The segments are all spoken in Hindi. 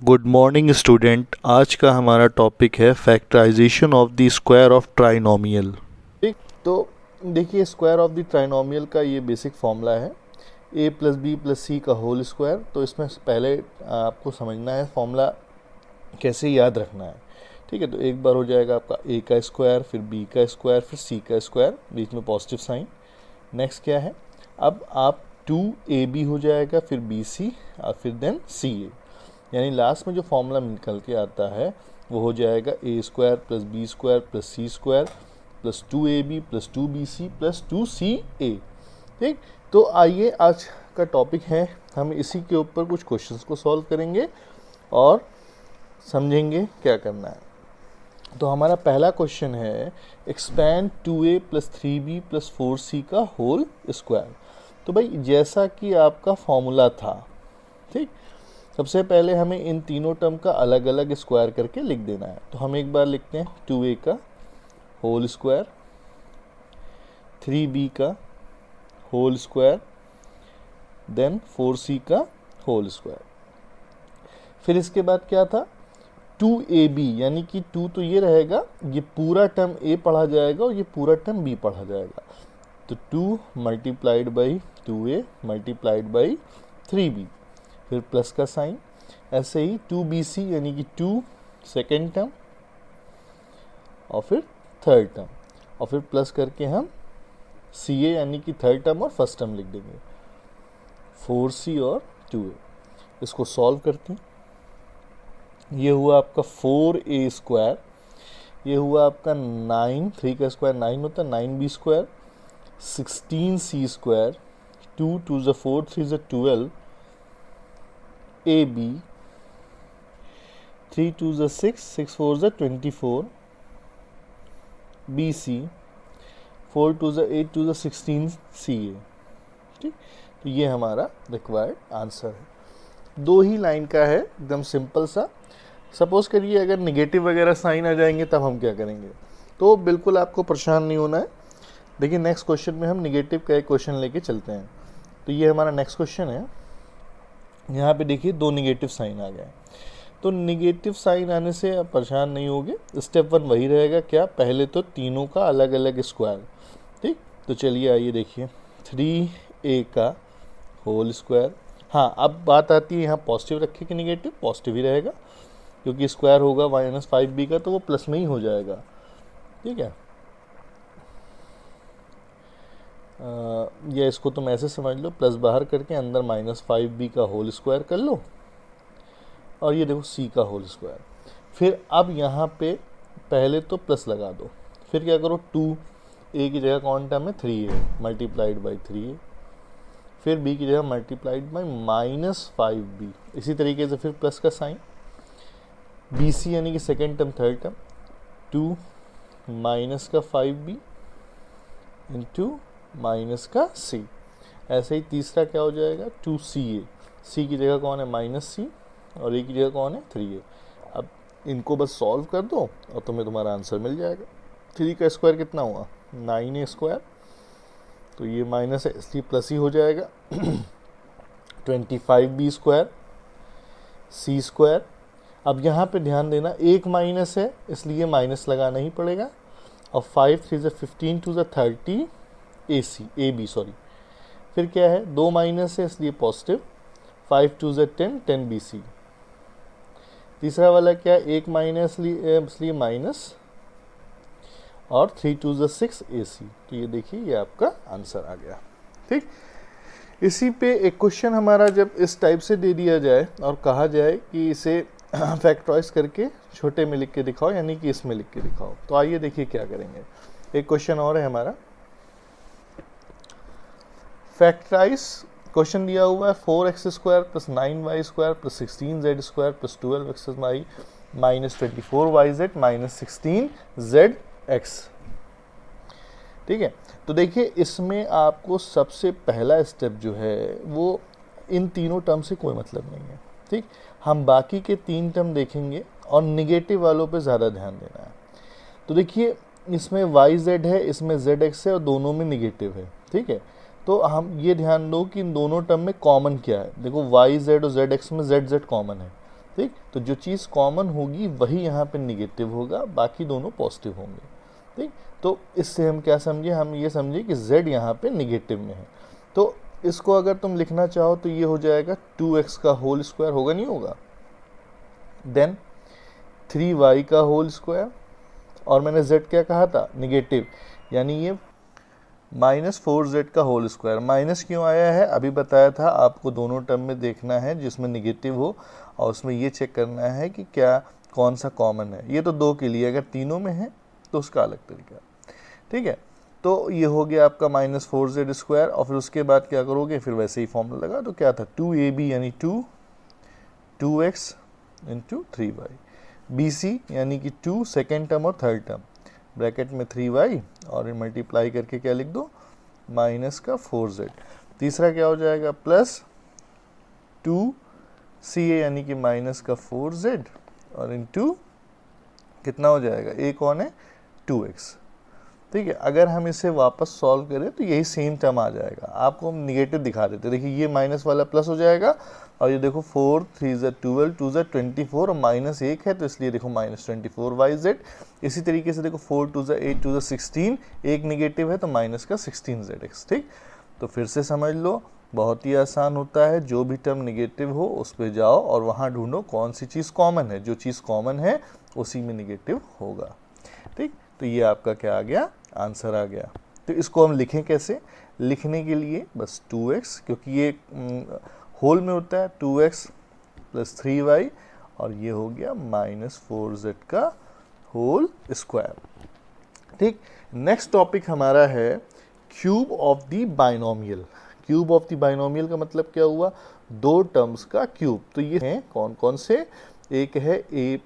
Good morning student. आज का हमारा टॉपिक है factorization of the square of trinomial. ठीक, तो देखिए स्क्वायर ऑफ द ट्राइनोमियल का ये बेसिक फॉर्मूला है a plus b plus c का होल स्क्वायर। तो इसमें पहले आपको समझना है फॉर्मूला कैसे याद रखना है। ठीक है, तो एक बार हो जाएगा आपका a का स्क्वायर, फिर b का स्क्वायर, फिर c का स्क्वायर, बीच में पॉजिटिव साइन। नेक्स्ट क्या है, अब आप 2ab हो जाएगा, फिर bc और फिर देन ca, यानी लास्ट में जो फॉर्मूला निकल के आता है वो हो जाएगा a square plus b square plus c square plus 2ab plus 2bc plus 2ca। ठीक, तो आइए आज का टॉपिक है, हम इसी के ऊपर कुछ क्वेश्चंस को सॉल्व करेंगे और समझेंगे क्या करना है। तो हमारा पहला क्वेश्चन है expand 2a plus 3b plus 4c का होल स्क्वायर। तो भाई जैसा कि आपका फॉर्मूला था, ठीक, सबसे पहले हमें इन तीनों टर्म का अलग अलग स्क्वायर करके लिख देना है। तो हम एक बार लिखते हैं 2a का होल स्क्वायर, 3b का होल स्क्वायर, देन 4c का होल स्क्वायर। फिर इसके बाद क्या था 2ab, यानी कि 2 तो ये रहेगा, ये पूरा टर्म a पढ़ा जाएगा और ये पूरा टर्म b पढ़ा जाएगा। तो 2 multiplied by 2a multiplied by 3b, फिर प्लस का साइन। ऐसे ही 2bc यानी कि 2 सेकेंड टर्म और फिर थर्ड टर्म, और फिर प्लस करके हम ca यानी कि थर्ड टर्म और फर्स्ट टर्म लिख देंगे, 4c और 2a। इसको सॉल्व करते हैं। ये हुआ आपका 4a स्क्वायर, ये हुआ आपका 9, 3 का स्क्वायर 9 होता है, 9b स्क्वायर, 16c स्क्वायर, 2 2 ज़ा 4 3 ज़ा 12, ab, 3 2 ज़ा 6 6 4 ज़ा 24, bc, 4 2 ज़ा 8 2 ज़ा 16 ca। ठीक, तो ये हमारा रिक्वायर्ड आंसर है। दो ही लाइन का है, एकदम सिंपल सा। सपोज करिए अगर निगेटिव वगैरह साइन आ जाएंगे तब हम क्या करेंगे, तो बिल्कुल आपको परेशान नहीं होना है। देखिए नेक्स्ट क्वेश्चन में हम निगेटिव का एक क्वेश्चन लेके चलते हैं। तो ये हमारा नेक्स्ट क्वेश्चन है। यहाँ पे देखिए दो निगेटिव साइन आ गए। तो निगेटिव साइन आने से आप परेशान नहीं होगे। स्टेप 1 वही रहेगा, क्या, पहले तो तीनों का अलग अलग स्क्वायर। ठीक, तो चलिए आइए देखिए 3a का होल स्क्वायर। हाँ, अब बात आती है यहाँ पॉजिटिव रखे कि निगेटिव, पॉजिटिव ही रहेगा क्योंकि स्क्वायर होगा -5b का तो वो प्लस में ही हो जाएगा। ठीक है, या इसको तुम ऐसे समझ लो, प्लस बाहर करके अंदर -5b का होल स्क्वायर कर लो, और ये देखो c का होल स्क्वायर। फिर अब यहाँ पे पहले तो प्लस लगा दो, फिर क्या करो 2a की जगह कौन टर्म है 3a मल्टीप्लाइड बाई 3a, फिर b की जगह मल्टीप्लाइड बाई -5b, इसी तरीके से फिर प्लस का साइन, bc यानी कि second term third term, 2 minus का 5b इंटू माइनस का c। ऐसे ही तीसरा क्या हो जाएगा 2ca, c की जगह कौन है -c और a की जगह कौन है 3a। अब इनको बस सॉल्व कर दो और तुम्हें तुम्हारा आंसर मिल जाएगा। 3 का स्क्वायर कितना हुआ 9a स्क्वायर, तो ये माइनस है इसलिए प्लस ही हो जाएगा 25b स्क्वायर c स्क्वायर। अब यहाँ पे ध्यान देना एक माइनस है इसलिए माइनस लगाना ही पड़ेगा, और 5 3 ज़ा 15 2 ज़ा 30 ab सॉरी। फिर क्या है 2 माइनस है इसलिए पॉजिटिव, 5 2 ज़ा 10 10 bc। तीसरा वाला क्या है एक माइनस इसलिए माइनस, और 3 2 ज़ा 6 ac। तो ये देखिए ये आपका आंसर आ गया। ठीक, इसी पे एक क्वेश्चन हमारा जब इस टाइप से दे दिया जाए और कहा जाए कि इसे फैक्टराइज करके छोटे में लिख के दिखाओ, यानी कि इसमें लिख के दिखाओ, तो आइए देखिए क्या करेंगे। एक क्वेश्चन और है हमारा, फैक्टराइज क्वेश्चन दिया हुआ है 4x square plus 9y square plus 16z square plus 12x minus 24yz minus 16zx। ठीक है, तो देखिए इसमें आपको सबसे पहला स्टेप जो है वो इन तीनों टर्म से कोई मतलब नहीं है। ठीक, हम बाकी के 3 टर्म देखेंगे और निगेटिव वालों पे ज़्यादा ध्यान देना है। तो देखिए इसमें yz है, इसमें zx है और दोनों में निगेटिव है। ठीक है, तो हम ये ध्यान दो कि इन दोनों टर्म में कॉमन क्या है। देखो yz और zx में zz कॉमन है, ठीक। तो जो चीज़ कॉमन होगी वही यहाँ पे निगेटिव होगा, बाकी दोनों पॉजिटिव होंगे। ठीक। तो इससे हम क्या समझे, हम ये समझे कि z यहाँ पे निगेटिव में है। तो इसको अगर तुम लिखना चाहो तो ये हो जाएगा 2x का होल स्क्वायर, होगा नहीं होगा, देन 3y का होल स्क्वायर, और मैंने z क्या कहा था, निगेटिव, यानी ये -4z का होल स्क्वायर। माइनस क्यों आया है, अभी बताया था आपको, दोनों टर्म में देखना है जिसमें निगेटिव हो, और उसमें ये चेक करना है कि क्या कौन सा कॉमन है। ये तो दो के लिए, अगर तीनों में है तो उसका अलग तरीका। ठीक है, तो ये हो गया आपका -4z स्क्वायर, और फिर उसके बाद क्या करोगे, फिर वैसे ही फॉर्मूला लगा, तो क्या था 2ab यानी 2x इंटू 3y, bc यानी कि 2 सेकेंड टर्म और थर्ड टर्म, ब्रैकेट में 3y, और मल्टीप्लाई करके क्या लिख दो, माइनस का 4z। तीसरा क्या हो जाएगा, प्लस 2ca यानी कि माइनस का 4z, और इंटू कितना हो जाएगा, a कौन है, 2x। ठीक है, अगर हम इसे वापस सॉल्व करें तो यही सेम टर्म आ जाएगा। आपको हम निगेटिव दिखा देते, देखिए ये माइनस वाला प्लस हो जाएगा, और ये देखो 4 3 ज़ा 12 2 ज़ा 24, और माइनस 1 है तो इसलिए देखो -24yz। इसी तरीके से देखो 4 2 ज़ा 8 2 ज़ा 16, एक निगेटिव है तो माइनस का 16zx। ठीक, तो फिर से समझ लो, बहुत ही आसान होता है, जो भी टर्म निगेटिव हो उस पर जाओ और वहाँ ढूंढो कौन सी चीज़ कॉमन है, जो चीज़ कॉमन है उसी में निगेटिव होगा। ठीक, तो ये आपका क्या आ गया, आंसर आ गया। तो इसको हम लिखें कैसे, लिखने के लिए बस 2x, क्योंकि ये होल में होता है, 2x प्लस 3y, और ये हो गया -4z का होल स्क्वायर। ठीक, नेक्स्ट टॉपिक हमारा है cube of the binomial. Cube of the binomial का मतलब क्या हुआ, दो टर्म्स का क्यूब। तो ये हैं कौन कौन से, एक है a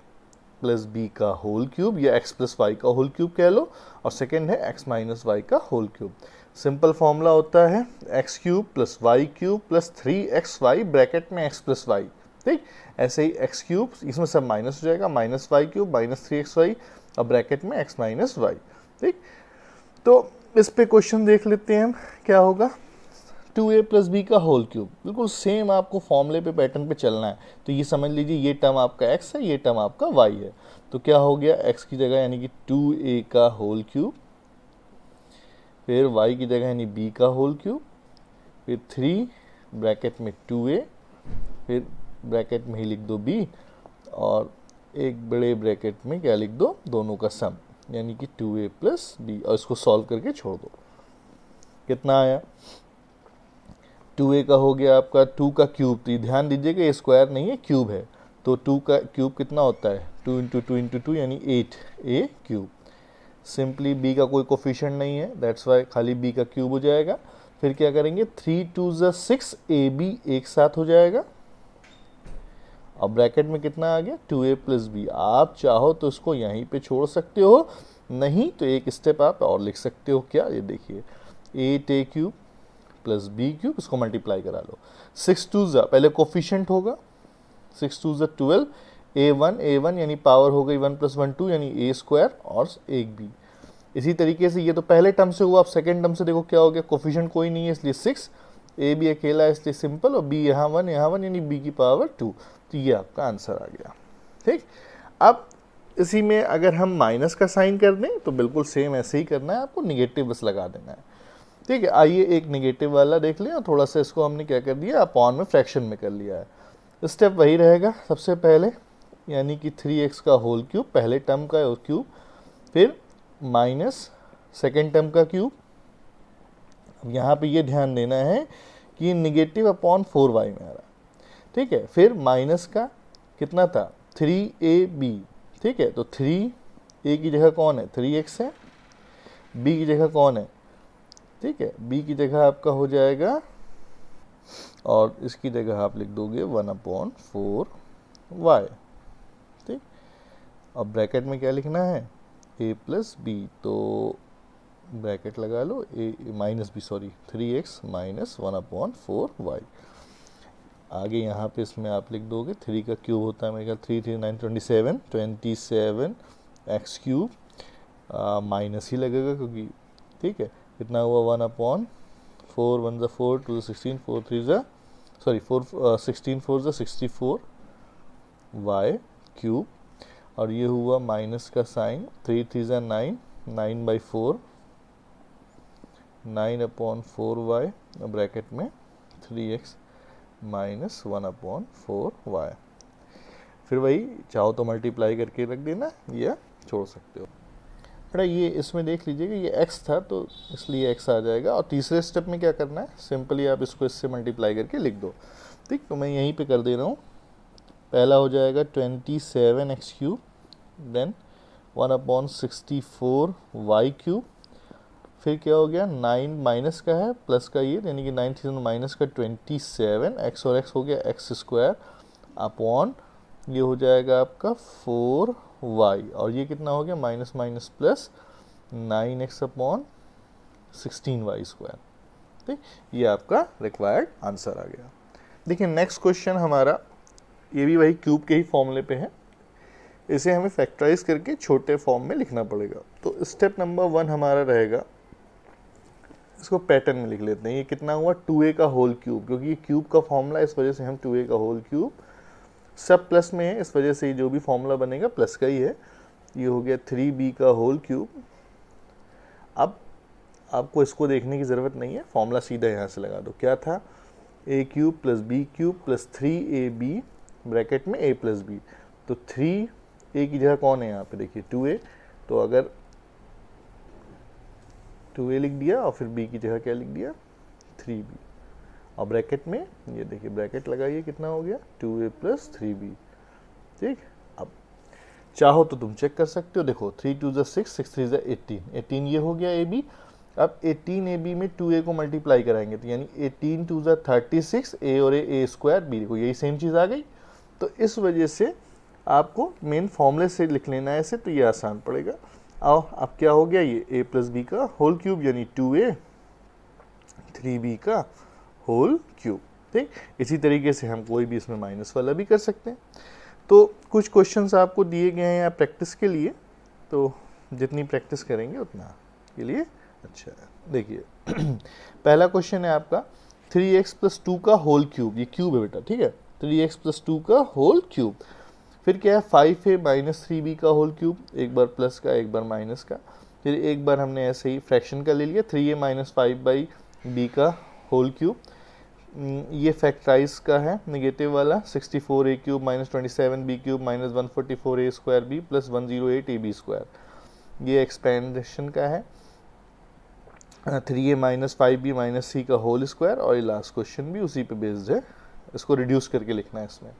प्लस बी का होल क्यूब, या x प्लस वाई का होल क्यूब कह लो, और सेकेंड है x माइनस वाई का होल क्यूब। सिंपल फॉर्मूला होता है x cube plus y cube plus 3xy, bracket में x प्लस वाई। ठीक, ऐसे ही x क्यूब, इसमें सब माइनस हो जाएगा, minus Y cube minus 3xy, और ब्रैकेट में x माइनस वाई। ठीक, तो इस पे क्वेश्चन देख लेते हैं हम क्या होगा। 2a प्लस बी का होल क्यूब, बिल्कुल सेम आपको फॉर्मूले पे पैटर्न पे चलना है। तो ये समझ लीजिए ये टर्म आपका x है, ये टर्म आपका y है। तो क्या हो गया, x की जगह यानी कि 2a का होल क्यूब, फिर y की जगह यानी b का होल क्यूब, फिर 3 ब्रैकेट में 2a, फिर ब्रैकेट में ही लिख दो b, और एक बड़े ब्रैकेट में क्या लिख दो, दोनों का सम, यानी कि 2a प्लस b, और इसको सॉल्व करके छोड़ दो। कितना आया, 2a का हो गया आपका 2 का क्यूब। तो ध्यान दीजिएगा ये स्क्वायर नहीं है, क्यूब है, तो 2 का क्यूब कितना होता है, 2 इंटू 2 इंटू 2 यानी 8a क्यूब। सिंपली b का कोई कोफिशिएंट नहीं है, दैट्स वाई खाली b का क्यूब हो जाएगा। फिर क्या करेंगे, 3 2 ज़ा 6 ab एक साथ हो जाएगा, और ब्रैकेट में कितना आ गया, 2a प्लस b। आप चाहो तो इसको यहीं पे छोड़ सकते हो, नहीं तो एक स्टेप आप और लिख सकते हो। क्या, ये देखिए 8a cube plus b cube, इसको मल्टीप्लाई करा लो, 6 2 ज़ा, पहले कोफिशिएंट होगा, 6 2 ज़ा 12, a1 यानी पावर हो गई 1 प्लस 1 2 यानी a स्क्वायर, और एक b। इसी तरीके से ये तो पहले टर्म से हुआ, आप सेकेंड टर्म से देखो क्या हो गया, कोफिशिएंट कोई नहीं है इसलिए 6, a b अकेला है इसलिए सिंपल, और b यहाँ 1 यानी b की पावर 2। तो ये आपका आंसर आ गया। ठीक, अब इसी में अगर हम माइनस का साइन कर दें तो बिल्कुल सेम ऐसे ही करना है, आपको निगेटिव बस लगा देना है। ठीक है, आइए एक निगेटिव वाला देख लें, और थोड़ा सा इसको हमने क्या कर दिया, अपॉन में फ्रैक्शन में कर लिया है। स्टेप वही रहेगा सबसे पहले, यानी कि 3x का होल क्यूब, पहले टर्म का क्यूब, फिर माइनस सेकेंड टर्म का क्यूब। अब यहाँ पे ये ध्यान देना है कि निगेटिव अपॉन 4y में आ रहा है। ठीक है, फिर माइनस का कितना था, 3ab। ठीक है, तो 3a की जगह कौन है, 3x है, b की जगह कौन है, ठीक है, b की जगह आपका हो जाएगा, और इसकी जगह आप लिख दोगे 1/4y। ठीक, अब ब्रैकेट में क्या लिखना है, a प्लस बी, तो ब्रैकेट लगा लो, a minus b, sorry 3x minus 1/4y। आगे यहाँ पे इसमें आप लिख दोगे, 3 का क्यूब होता है मेरे ख्याल 3 3 9 27 x क्यूब, माइनस ही लगेगा क्योंकि, ठीक है, कितना हुआ 1/4 1 ज़ा 4 2 ज़ा 16 4 3 ज़ा, सॉरी 4 16 4 ज़ा 64, वाई क्यूब, और ये हुआ माइनस का साइन, 3 3 ज़ा 9, 9/4, 9/4y, ब्रैकेट में 3x माइनस 1/4y। फिर वही चाहो तो मल्टीप्लाई करके रख देना या छोड़ सकते हो। बेटा ये इसमें देख लीजिएगा ये x था तो इसलिए x आ जाएगा, और तीसरे स्टेप में क्या करना है, सिंपली आप इसको इससे मल्टीप्लाई करके लिख दो। ठीक, तो मैं यहीं पे कर दे रहा हूँ। पहला हो जाएगा 27x3, देन 1/64y3, फिर क्या हो गया 9 माइनस का है प्लस का ये, यानी कि 9 थी माइनस का 27, x और x हो गया x² अपॉन ये हो जाएगा आपका 4y, और ये कितना हो गया minus minus plus 9x upon 16y²। ठीक, ये आपका रिक्वायर्ड आंसर आ गया। देखिए नेक्स्ट क्वेश्चन हमारा ये भी वही क्यूब के ही फॉर्मूले पे है, इसे हमें फैक्टराइज करके छोटे फॉर्म में लिखना पड़ेगा। तो स्टेप नंबर 1 हमारा रहेगा, इसको पैटर्न में लिख लेते हैं। ये कितना हुआ 2a का होल क्यूब, क्योंकि ये क्यूब का फॉर्मूला इस वजह से हम 2a का होल क्यूब, सब प्लस में है इस वजह से जो भी फॉर्मूला बनेगा प्लस का ही है। ये हो गया 3b का होल क्यूब। अब आपको इसको देखने की ज़रूरत नहीं है, फॉर्मूला सीधा यहाँ से लगा दो। क्या था a cube plus b cube plus 3ab bracket में a प्लस b। तो 3a की जगह कौन है यहाँ पे, देखिए 2a, तो अगर 2a लिख दिया और फिर b की जगह क्या लिख दिया 3b, और ब्रैकेट में ये देखिए ब्रैकेट लगाइए, कितना हो गया 2a प्लस 3b। ठीक, अब चाहो तो तुम चेक कर सकते हो, देखो 3 2 ज़ा 6, 6 3 ज़ा 18, 18 ये हो गया ab। अब 18ab में 2a को मल्टीप्लाई कराएंगे तो यानी 18 2 ज़ा 36, a और a स्क्वायर b, देखो यही सेम चीज़ आ गई। तो इस वजह से आपको मेन फॉर्मूले से लिख लेना है इसे, तो ये आसान पड़ेगा। आओ अब क्या हो गया, ये a प्लस बी का होल क्यूब यानी 2a 3b का होल क्यूब। ठीक, इसी तरीके से हम कोई भी इसमें माइनस वाला भी कर सकते हैं। तो कुछ क्वेश्चंस आपको दिए गए हैं प्रैक्टिस के लिए, तो जितनी प्रैक्टिस करेंगे उतना के लिए अच्छा है। देखिए पहला क्वेश्चन है आपका 3x प्लस 2 का होल क्यूब, ये क्यूब है बेटा, ठीक है, 3x प्लस 2 का होल क्यूब। फिर क्या है 5a माइनस 3b का होल क्यूब, एक बार प्लस का एक बार माइनस का, फिर एक बार हमने ऐसे ही फ्रैक्शन का ले लिया 3a माइनस 5/b का होल क्यूब। ये फैक्टराइज का है नेगेटिव वाला 64a cube minus 27b cube minus 144a square b plus 108ab square. ये एक्सपेंडेशन का है 3a minus 5b minus c का होल स्क्वायर, और ये लास्ट क्वेश्चन भी उसी पे बेस्ड है, इसको रिड्यूस करके लिखना है इसमें।